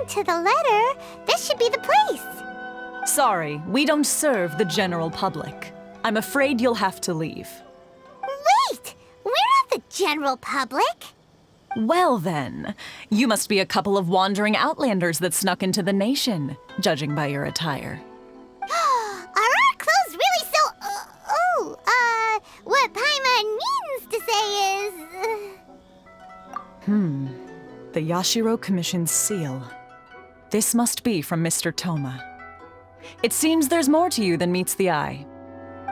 to the letter, this should be the place. Sorry, we don't serve the general public. I'm afraid you'll have to leave. Wait! We're not the general public. Well then, you must be a couple of wandering outlanders that snuck into the nation, judging by your attire. Are our clothes really so... what Paimon means to say is... The Yashiro Commission's seal. This must be from Mr. Toma. It seems there's more to you than meets the eye.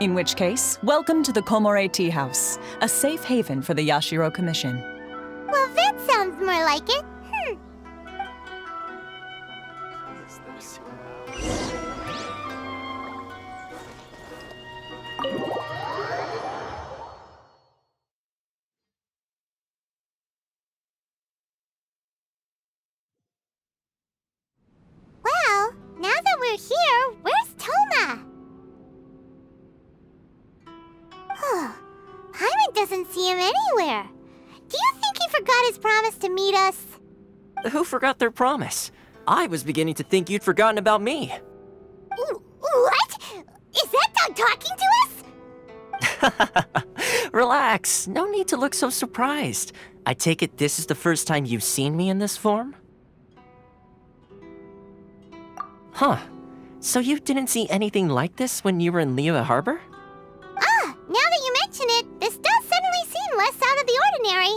In which case, welcome to the Komore Tea House, a safe haven for the Yashiro Commission. Well, that sounds more like it. Well, now that we're here, where's Toma? Paimon doesn't see him anywhere. Do you think he forgot his promise to meet us? Who forgot their promise? I was beginning to think you'd forgotten about me. What? Is that dog talking to us? Relax, no need to look so surprised. I take it this is the first time you've seen me in this form? Huh. So you didn't see anything like this when you were in Liyue Harbor? Now that you mention it, this does suddenly seem less out of the ordinary.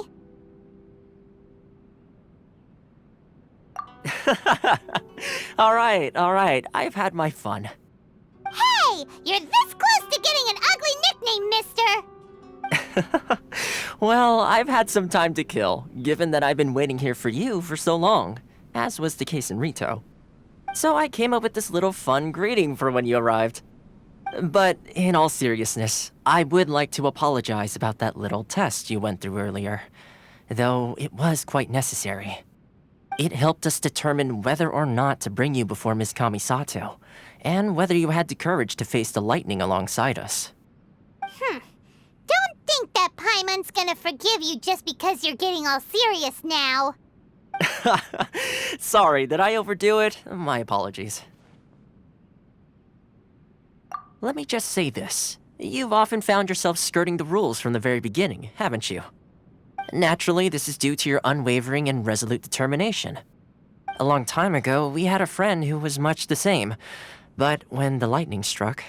All right, I've had my fun. Hey, you're this close to getting an ugly nickname, mister! Well, I've had some time to kill, given that I've been waiting here for you for so long, as was the case in Rito. So I came up with this little fun greeting for when you arrived. But in all seriousness, I would like to apologize about that little test you went through earlier, though it was quite necessary. It helped us determine whether or not to bring you before Ms. Kamisato, and whether you had the courage to face the lightning alongside us. Don't think that Paimon's gonna forgive you just because you're getting all serious now. Sorry, did I overdo it? My apologies. Let me just say this. You've often found yourself skirting the rules from the very beginning, haven't you? Naturally, this is due to your unwavering and resolute determination. A long time ago, we had a friend who was much the same, but when the lightning struck...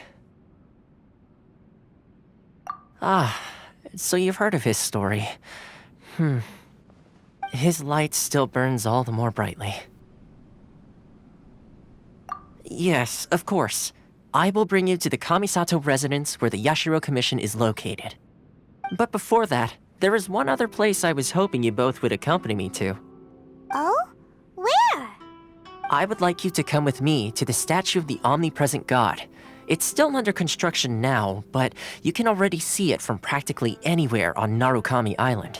so you've heard of his story. His light still burns all the more brightly. Yes, of course. I will bring you to the Kamisato residence where the Yashiro Commission is located. But before that, there is one other place I was hoping you both would accompany me to. Oh? Where? I would like you to come with me to the statue of the omnipresent god. It's still under construction now, but you can already see it from practically anywhere on Narukami Island.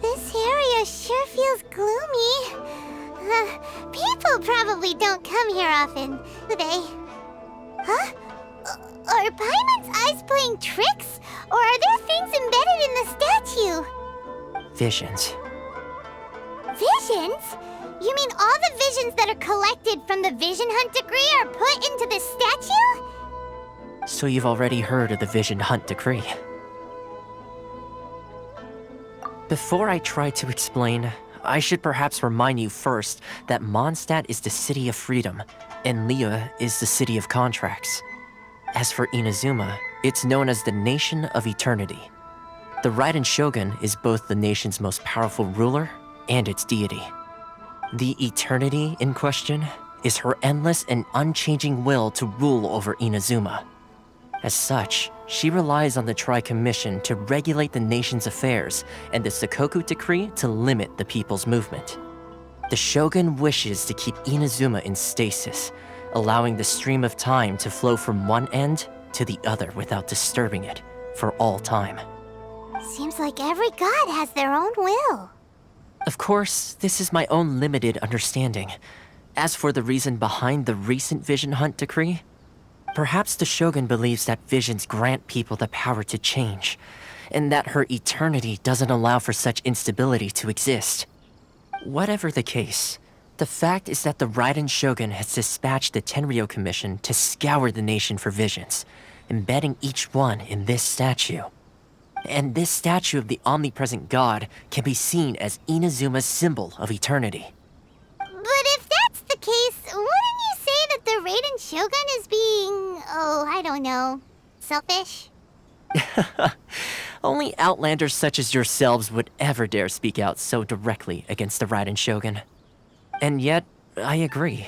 This area sure feels gloomy. People probably don't come here often, do they? Huh? Are Paimon's eyes playing tricks? Or are there things embedded in the statue? Visions. Visions? You mean all the visions that are collected from the Vision Hunt degree are put into this statue? So you've already heard of the Vision Hunt Decree. Before I try to explain, I should perhaps remind you first that Mondstadt is the city of freedom, and Liyue is the city of contracts. As for Inazuma, it's known as the Nation of Eternity. The Raiden Shogun is both the nation's most powerful ruler and its deity. The Eternity in question is her endless and unchanging will to rule over Inazuma. As such, she relies on the Tri-Commission to regulate the nation's affairs and the Sakoku Decree to limit the people's movement. The Shogun wishes to keep Inazuma in stasis, allowing the stream of time to flow from one end to the other without disturbing it for all time. Seems like every god has their own will. Of course, this is my own limited understanding. As for the reason behind the recent Vision Hunt Decree, perhaps the Shogun believes that visions grant people the power to change, and that her eternity doesn't allow for such instability to exist. Whatever the case, the fact is that the Raiden Shogun has dispatched the Tenryou Commission to scour the nation for visions, embedding each one in this statue. And this statue of the omnipresent god can be seen as Inazuma's symbol of eternity. But if that's the case, wouldn't you say that the Raiden Shogun is being, I don't know, selfish? Only outlanders such as yourselves would ever dare speak out so directly against the Raiden Shogun. And yet, I agree.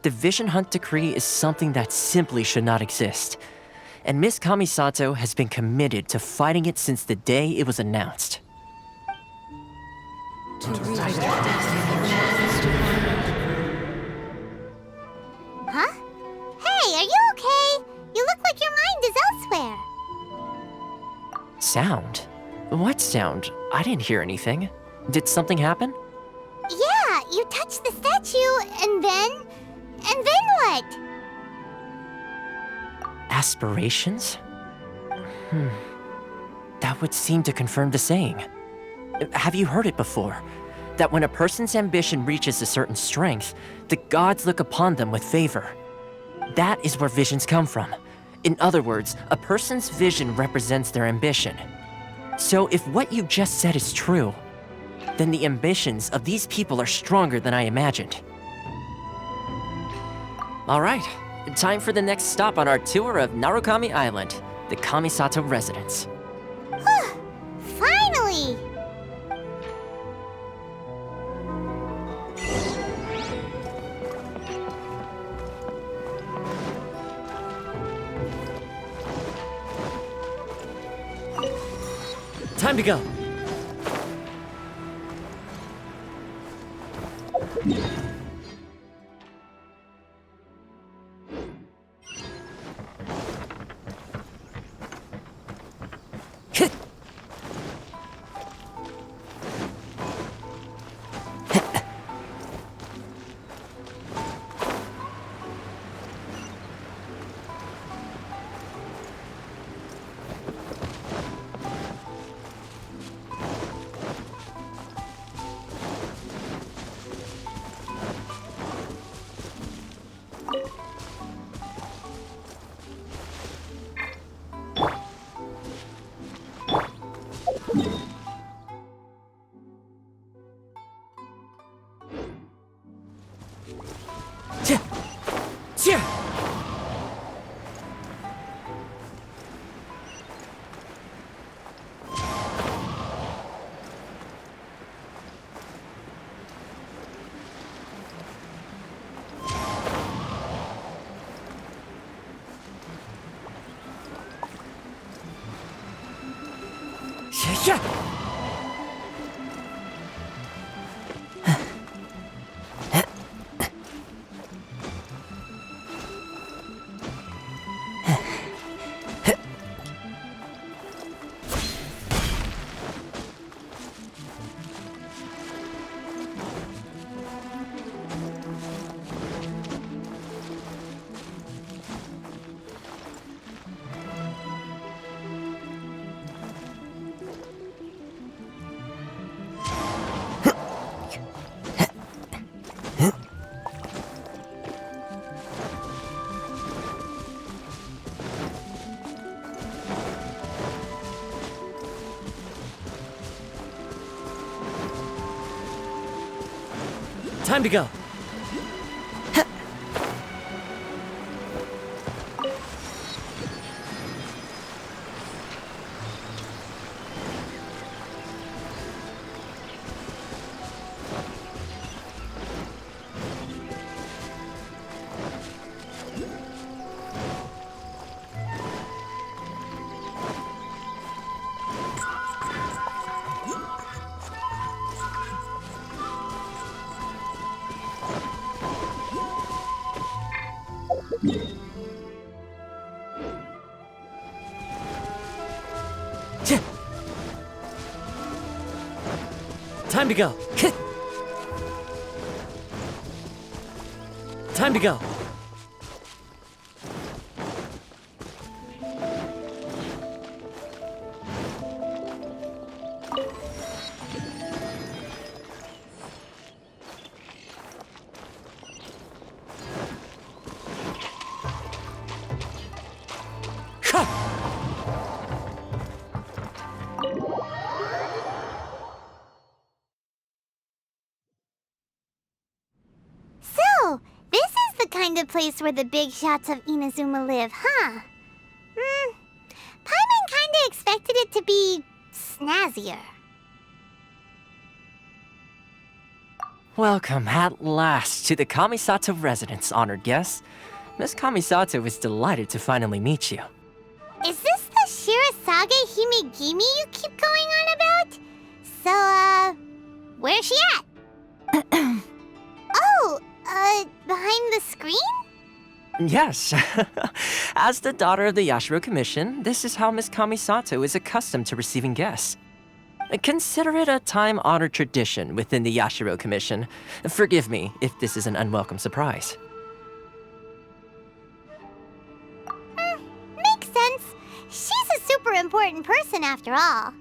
The Vision Hunt Decree is something that simply should not exist. And Miss Kamisato has been committed to fighting it since the day it was announced. Huh? Hey, are you okay? You look like your mind is elsewhere. Sound? What sound? I didn't hear anything. Did something happen? Yeah, you touched the statue, and then what? Aspirations? That would seem to confirm the saying. Have you heard it before? That when a person's ambition reaches a certain strength, the gods look upon them with favor. That is where visions come from. In other words, a person's vision represents their ambition. So if what you just said is true, then the ambitions of these people are stronger than I imagined. All right, time for the next stop on our tour of Narukami Island, the Kamisato residence. Finally! Time to go. Time to go. Time to go. Time to go. So, this is the kind of place where the big shots of Inazuma live, huh? Paimon kinda expected it to be snazzier. Welcome at last to the Kamisato residence, honored guest. Miss Kamisato is delighted to finally meet you. Is this the Shirasage Himegimi you keep going on about? So, where's she at? Oh, behind the screen? Yes. As the daughter of the Yashiro Commission, this is how Miss Kamisato is accustomed to receiving guests. Consider it a time-honored tradition within the Yashiro Commission. Forgive me if this is an unwelcome surprise. Makes sense. She's a super important person after all.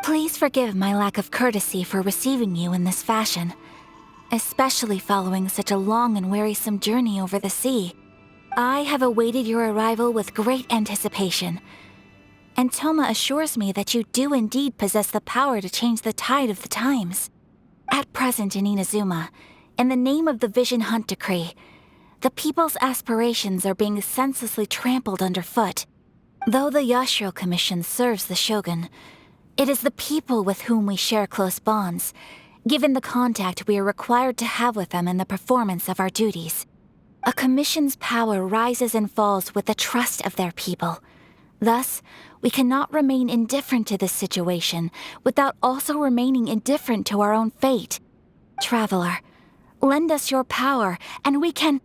Please forgive my lack of courtesy for receiving you in this fashion, especially following such a long and wearisome journey over the sea. I have awaited your arrival with great anticipation, and Toma assures me that you do indeed possess the power to change the tide of the times. At present in Inazuma, in the name of the Vision Hunt Decree, the people's aspirations are being senselessly trampled underfoot. Though the Yashiro Commission serves the Shogun, it is the people with whom we share close bonds, given the contact we are required to have with them in the performance of our duties. A commission's power rises and falls with the trust of their people. Thus, we cannot remain indifferent to this situation without also remaining indifferent to our own fate. Traveler, lend us your power, and we can...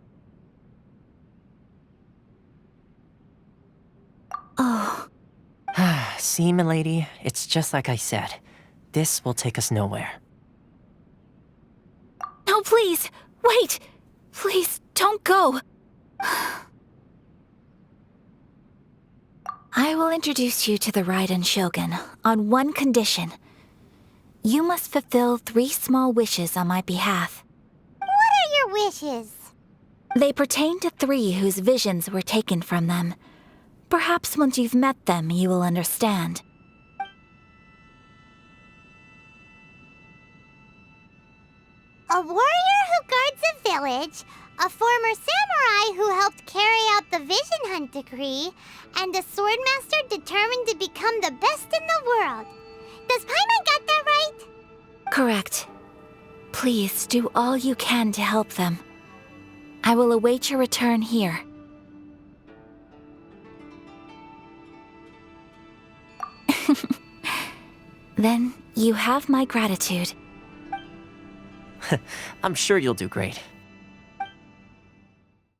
Oh. See, milady, it's just like I said. This will take us nowhere. No, please! Wait! Please, don't go! I will introduce you to the Raiden Shogun on one condition. You must fulfill 3 small wishes on my behalf. What are your wishes? They pertain to 3 whose visions were taken from them. Perhaps once you've met them, you will understand. A warrior who guards a village, a former samurai who helped carry out the Vision Hunt Decree, and a swordmaster determined to become the best in the world. Does Paimon got that right? Correct. Please do all you can to help them. I will await your return here. Then you have my gratitude. I'm sure you'll do great.